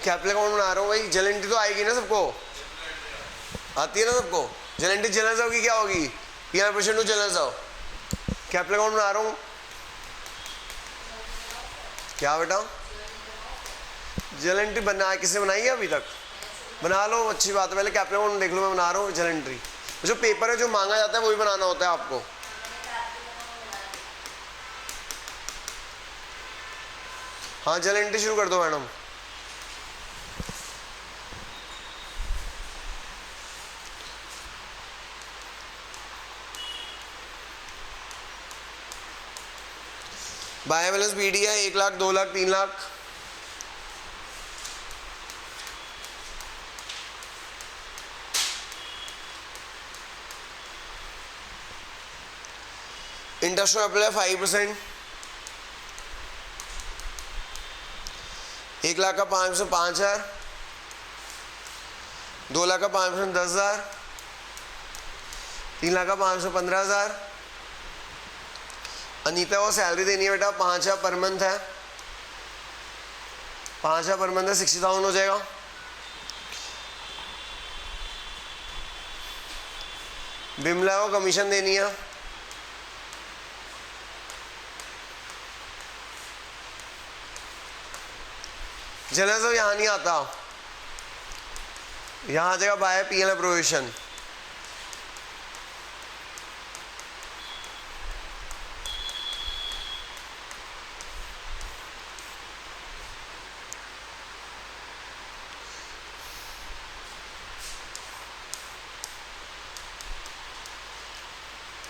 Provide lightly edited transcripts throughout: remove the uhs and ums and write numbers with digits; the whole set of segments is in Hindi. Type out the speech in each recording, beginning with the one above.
कैपिटल अकाउंट बना रहा हूँ भाई, जल एंट्री तो आएगी ना सबको, आती है ना सबको। जल एंट्री जनरल साहब की क्या होगी, पीआर परसेंट टू जनरल साहब। कैपिटल अकाउंट बना रहा हूँ, क्या बेटा जल एंट्री बना किसने बनाई है अभी तक, बना लो, अच्छी बात है। पहले कैपिटल अकाउंट देख लो, मैं बना रहा हूँ जल एंट्री। जो पेपर है जो मांगा जाता है वही बनाना होता है आपको। हाँ जल एंट्री शुरू कर दो मैडम। बाय बैलेंस बीडी है 1 लाख 2 लाख 3 लाख। Interest apply 5%। 1 लाख का 5% 5,000, 2 लाख का 5% 10,000, 3 लाख का 5% 15,000। अनीता को सैलरी देनी है बेटा 5,000 पर मंथ है, 5,000 पर मंथ है, 60,000 हो जाएगा। बिमला को कमीशन देनी है, जनरल साहब यहाँ नहीं आता, यहाँ आ जाएगा बाय पीएल अप्रोवेशन।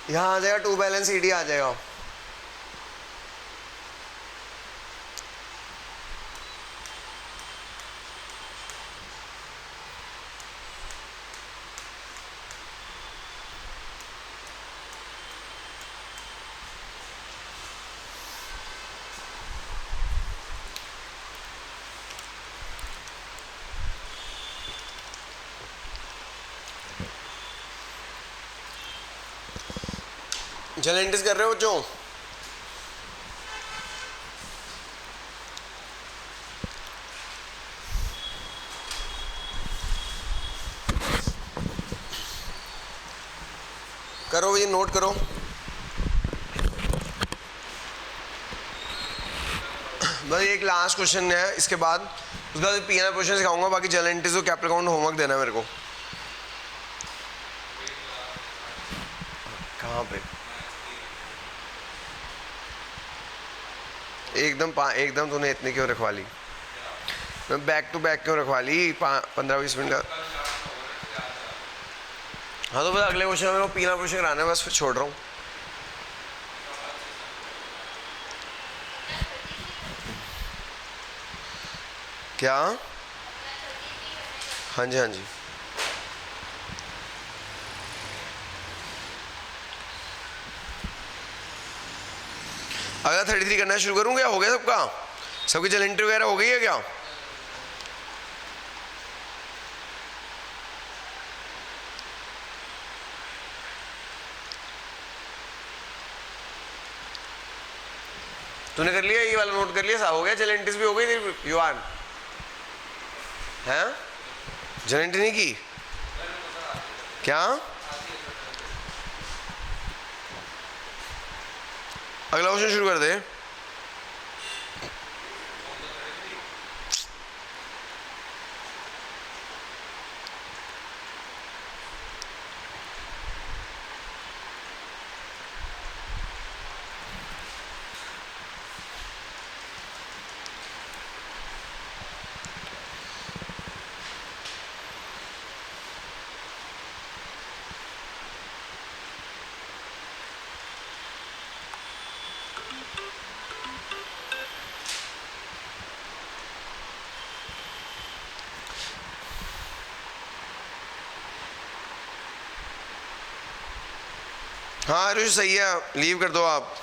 यहाँ आ जाएगा टू बैलेंस ईडी आ जाएगा। जलेंटिस कर रहे हो बच्चों, करो ये नोट करो। बस एक लास्ट क्वेश्चन है, इसके बाद उसके बाद पीएनआर क्वेश्चन सिखाऊंगा, बाकी जलेंटिस को कैपिटल अकाउंट होमवर्क देना है मेरे को। कहाँ पे एकदम तूने इतनी क्यों रखवा ली, मैं बैक टू बैक क्यों रखवा ली 15-20 मिनट का। हाँ तो बस अगले क्वेश्चन में पीना क्वेश्चन कराना है, बस फिर छोड़ रहा हूँ। क्या? हाँ जी हाँ जी। अगर 33 करना शुरू करूँ क्या, हो गया सबका, सबकी जल एंट्री वगैरह हो गई है क्या? तूने कर लिया, ये वाला नोट कर लिया, हो गया, जल एंट्रीज भी हो गई तेरी युवान हैं? जल एंट्री नहीं की क्या? अगला क्वेश्चन शुरू कर दे। हाँ रुश सही है, लीव कर दो आप।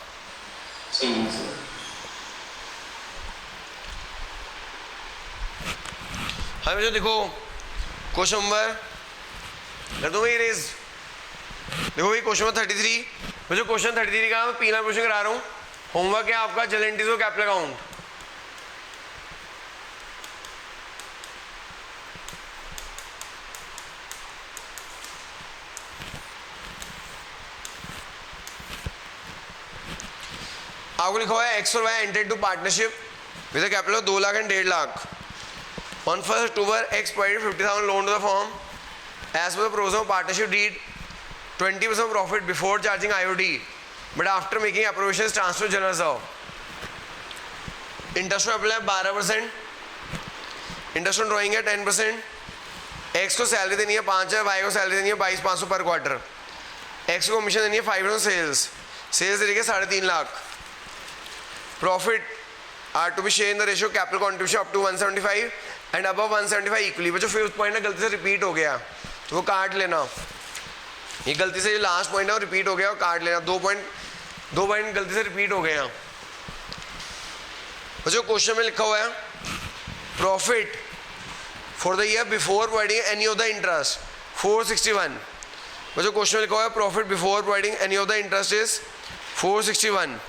हाँ बच्चों देखो क्वेश्चन नंबर कर दो भाई रेज। देखो भाई क्वेश्चन नंबर 33 बच्चों, क्वेश्चन 33 का मैं पीना क्वेश्चन करा रहा हूँ। होमवर्क है आपका जल एंट्रीज और कैपिटल अकाउंट। आपको लिखा हुआ है एक्स और Y entered to partnership with a capital of 2 lakh and 1.5 lakh. On 1 October X provided 50,000 loan to the firm as per the provision of partnership deed 20% profit before charging IOD but after making appropriation transfer general reserve. Interest apply 12%, interest on drawing है 10%, एक्स को सैलरी देनी है 5,000, वाई को सैलरी देनी है 22,500 पर क्वार्टर, एक्स को कमीशन देनी है 5% सेल्स, सेल्स देनी है 3.5 lakh. Profit are to be share in the ratio capital contribution up to 175 and above 175 equally. बच्चों फिफ्थ पॉइंट ना गलती से रिपीट हो गया तो वो काट लेना, ये गलती से जो लास्ट पॉइंट है वो रिपीट हो गया और काट लेना। दो पॉइंट गलती से रिपीट हो गए हैं। बच्चों क्वेश्चन में लिखा हुआ है profit for the year before providing any of the interest 461। बच्चों क्वेश्चन में लिखा हुआ है profit before providing any of the interest is 461।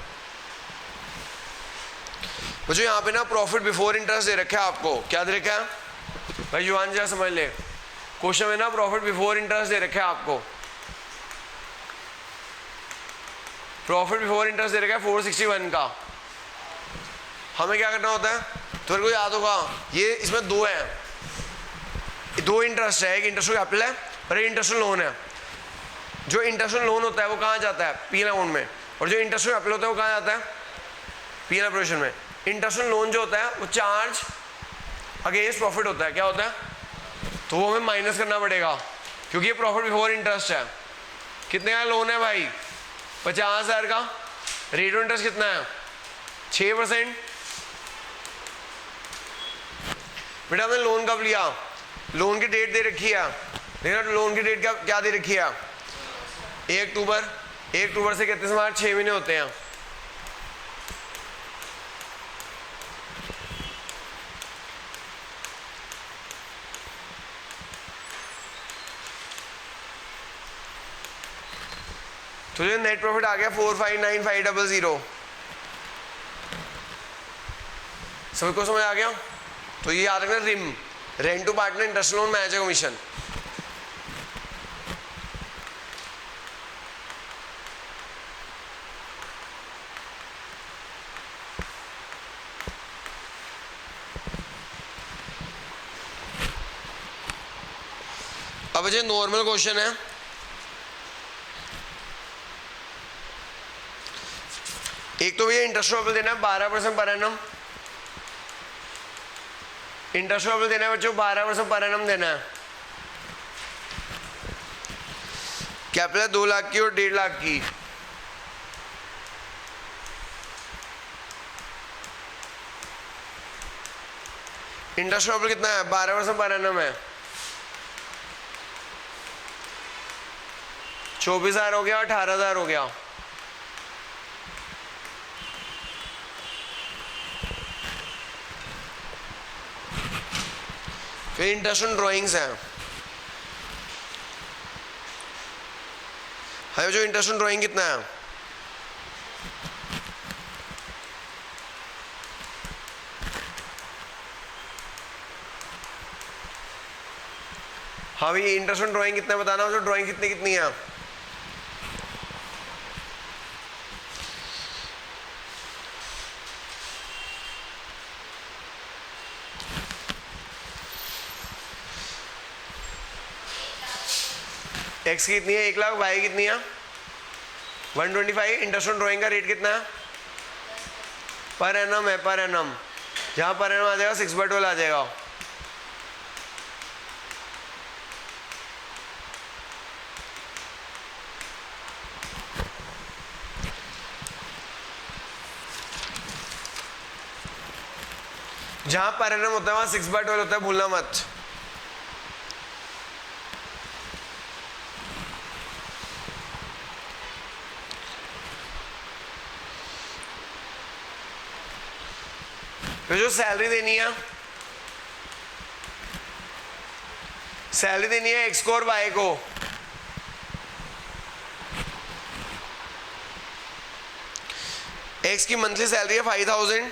बच्चों यहाँ पे ना प्रॉफिट बिफोर इंटरेस्ट दे रखा है आपको, क्या दे रखा है भाई जुआन जरा समझ ले। क्वेश्चन में ना प्रॉफिट बिफोर इंटरेस्ट दे रखा है आपको, प्रॉफिट बिफोर इंटरेस्ट दे रखा है 461 का। हमें क्या करना होता है तो मेरे को याद होगा, ये इसमें दो है, दो इंटरेस्ट है, एक इंटरेस्ट कैपिटल है और एक इंटरेस्ट लोन है। जो इंटरेस्ट लोन होता है वो कहाँ जाता है P&L अकाउंट में, और जो इंटरेस्ट कैपिटल होता है वो कहाँ जाता है P&L प्रोविजन में। इंटरेस्ट लोन जो होता है वो चार्ज अगेंस्ट प्रॉफिट होता है, क्या होता है तो वो हमें माइनस करना पड़ेगा क्योंकि ये प्रॉफिट बिफोर इंटरेस्ट है। कितने का लोन है भाई 50,000 का, रेट ऑफ इंटरेस्ट कितना है 6%। बेटा हमने लोन कब लिया, लोन की डेट दे रखी है, देखना लोन की डेट क्या दे रखी है 1 अक्टूबर। 1 अक्टूबर से 31 मार्च 6 महीने होते हैं। तो ये नेट प्रॉफिट आ गया 459,500। सभी को समझ आ गया। तो ये याद रखना रिम, rent to partner, interest loan, manager commission. अब जो नॉर्मल क्वेश्चन है, एक तो भैया इंटरेस्ट पेबल देना है 12% पर एनम, इंटरेस्ट पेबल देना है बच्चों 12% पर एनम देना है। कैपिटल 2 लाख की और 1.5 लाख की। इंटरेस्ट पेबल कितना है 12% पर एनम है, 24,000 हो गया, 18,000 हो गया। फिर इंटरेस्ट ऑन ड्रॉइंग्स है, है जो इंटरेस्ट ऑन ड्रॉइंग कितना है हाँ भाई इंटरेस्ट ऑन ड्रॉइंग कितना बताना, जो ड्रॉइंग कितनी है। एक्स की कितनी है 1 लाख, वाई कितनी है 125। इंटरेस्ट ऑन ड्रॉइंग का रेट कितना है पर एनम है, पर एनम। जहाँ पर एनम आ जाएगा 6/12 आ जाएगा। जहाँ पर एनम होता है वहाँ 6/12 होता है, भूलना मत। तो जो सैलरी देनी है, सैलरी देनी है एक्स को और वाई को। एक्स की मंथली सैलरी है 5,000,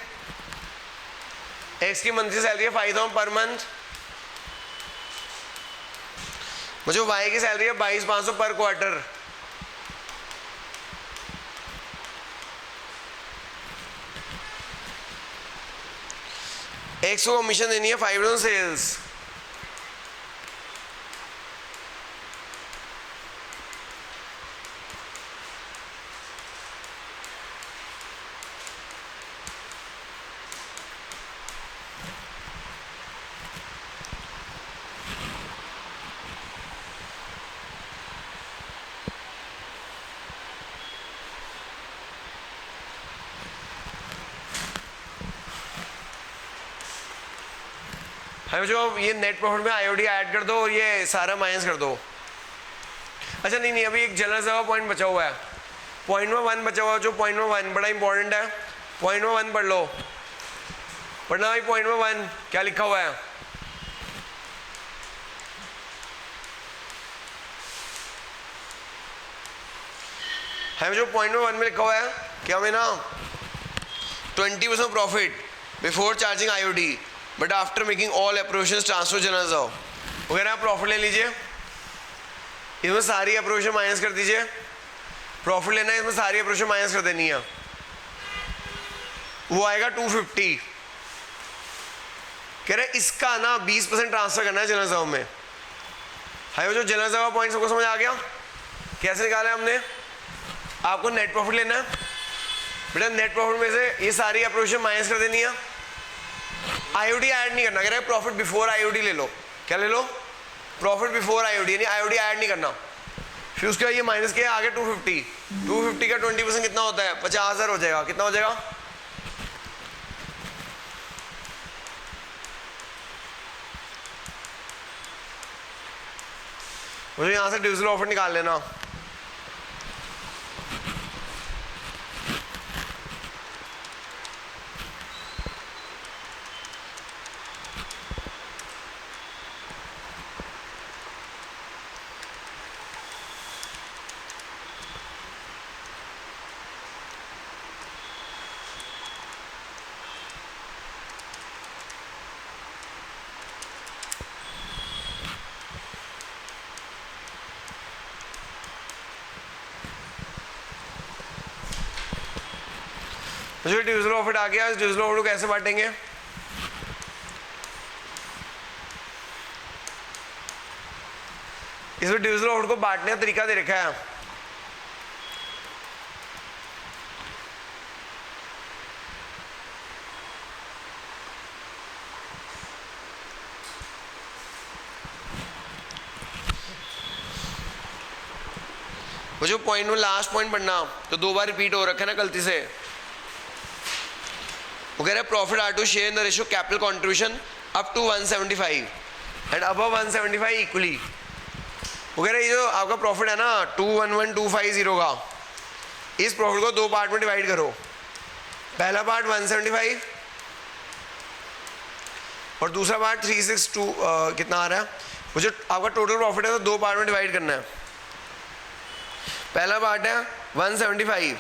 एक्स की मंथली सैलरी है 5,000 पर मंथ। मुझे वाई की सैलरी है 22,500 पर क्वार्टर। एक्स को कमीशन देनी है 5% सेल्स, है जो ये नेट प्रॉफिट में आईओडी ऐड कर दो और ये सारा माइनस कर दो। अच्छा नहीं, अभी एक जनरल जगह पॉइंट बचा हुआ है, पॉइंट में 1 बचा हुआ है, जो पॉइंट में 1 बड़ा इंपॉर्टेंट है। पॉइंट में 1 पढ़ लो, पढ़ना भाई। पॉइंट में 1 क्या लिखा हुआ है जो पॉइंट में 1 में लिखा हुआ है क्या हमें ना 20% profit before charging IOD but after making all appropriations transfer general reserve वगैरह। आप प्रॉफिट ले लीजिए, इसमें सारी अप्रोवेशन माइनस कर दीजिए। प्रॉफिट लेना है, इसमें सारी अप्रोवेशन माइनस कर देनी है, वो आएगा 250। कह रहे इसका ना 20% ट्रांसफर करना है जनरल रिजर्व में। है जो जनरल रिजर्व पॉइंट सबको समझ आ गया कैसे निकाला है हमने। आपको नेट प्रॉफिट लेना है बेटा, नेट प्रॉफिट में से ये सारी अप्रोवेशन माइनस कर देनी है, आईओडी ऐड नहीं करना। कह रहे प्रॉफिट बिफोर आईओडी ले लो, क्या ले लो, प्रॉफिट बिफोर आईओडी, यानी आईओडी ऐड नहीं करना। फिर उसके बाद ये माइनस किया आगे 250 का 20% कितना होता है 50,000 हो जाएगा। कितना हो जाएगा, मुझे यहां से डिविजिबल प्रॉफिट निकाल लेना। जो डिविजिबल प्रॉफिट आ गया, डिविजिबल प्रॉफिट को कैसे बांटेंगे, इसमें डिविजिबल प्रॉफिट को बांटने का तरीका दे रखा है। वो जो पॉइंट में लास्ट पॉइंट पढ़ना तो 2 बार रिपीट हो रखा है ना गलती से। वो कह रहे profit are to share in the ratio capital contribution up to 175 and above 175 equally. वो कह रहे जो आपका प्रॉफिट है ना 211,250 का, इस प्रॉफिट को 2 पार्ट में डिवाइड करो। पहला पार्ट 175 और दूसरा पार्ट 362 कितना आ रहा है, वो जो आपका टोटल प्रॉफिट है तो 2 पार्ट में डिवाइड करना है। पहला पार्ट है 175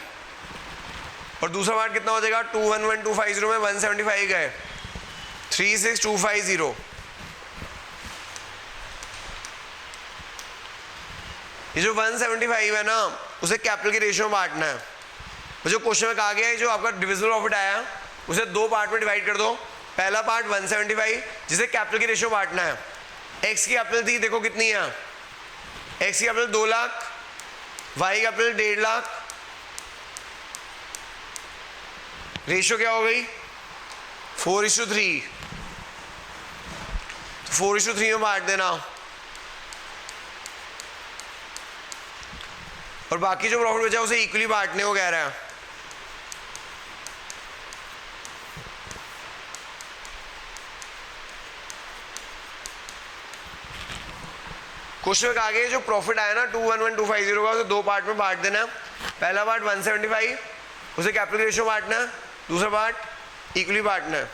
और दूसरा पार्ट कितना हो जाएगा 211,250 में 175 गए 36250। ये जो 175 है ना उसे कैपिटल के रेशियो में बांटना है। वो जो क्वेश्चन में कहा गया है जो आपका डिविजिबल प्रॉफिट आया उसे 2 पार्ट में डिवाइड कर दो। पहला पार्ट 175 जिसे कैपिटल के रेशियो में बांटना है। एक्स की कैपिटल थी देखो कितनी है, एक्स की कैपिटल 2 लाख, वाई की कैपिटल 1.5 लाख, रेशियो क्या हो गई 4:3। 4:3 में बांट देना और बाकी जो प्रॉफिट बचा उसे इक्वली बांटने को कह रहा है। क्वेश्चन में कहा गया जो प्रॉफिट आया ना 211,250 का उसे 2 पार्ट में बांट देना। पहला पार्ट 175 उसे कैपिटल रेशियो बांटना है, दूसरा पार्ट इक्वली बांटना है।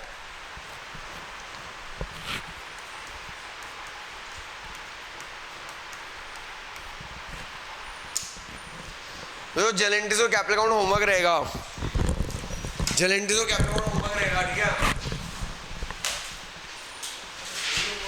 तो जेलेंटिस और कैपिटल अकाउंट होमवर्क रहेगा। जेलेंटिस और कैपिटल